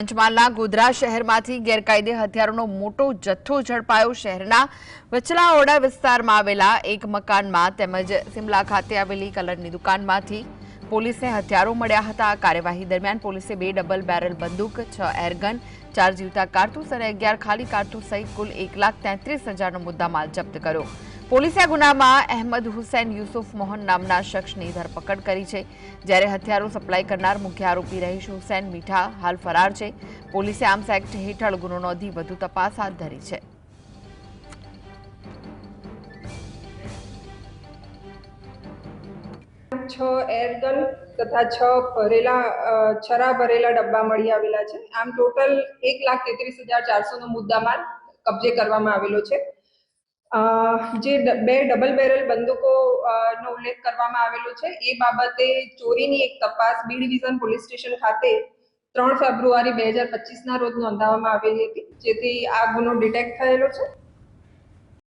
પંચમહાલના ગોધરા શહેરમાંથી ગેરકાયદે હથિયારોનો મોટો જથ્થો ઝડપાયો। શહેરના વચલાઓડા વિસ્તારમાં આવેલા એક મકાનમાં તેમજ સિમલા ખાતે આવેલી કલરની દુકાનમાંથી પોલીસને હથિયારો મળ્યા હતા। આ કાર્યવાહી દરમિયાન પોલીસે 2 ડબલ બેરલ બંદૂક, 6 એરગન, 4 જીવતા કારતૂસ અને 11 ખાલી કારતૂસ સહિત કુલ 1,33,000નો મુદ્દામાલ જપ્ત કર્યો। પોલીસે આ ગુનામાં અહેમદ હુસૈન યુસુફ મોહન નામના શખ્સની ધરપકડ કરી છે, જ્યારે હથિયારો સપ્લાય કરનાર મુખ્ય આરોપી રહીશ હુસૈન મીઠા હાલ ફરાર છે। પોલીસે આર્મ્સ એક્ટ હેઠળ ગુનો નોંધી વધુ તપાસ હાથ ધરી છે। छ एरगन तथा 6 छरा भरेला डब्बा मળી આવેલા છે। આમ ટોટલ 1,33,400 નો મુદ્દામાલ કબજે કરવામાં આવેલો છે। જે 2 ડબલ બેરલ બંદૂકો નો ઉલ્લેખ કરવામાં આવેલો છે, એ બાબતે ચોરીની એક તપાસ બી ડિવિઝન પોલીસ સ્ટેશન ખાતે 3 ફેબ્રુઆરી 2025 ના રોજ નોંધાવવામાં આવેલી હતી, જેથી આ ગુનો ડિટેક્ટ થયેલો છે।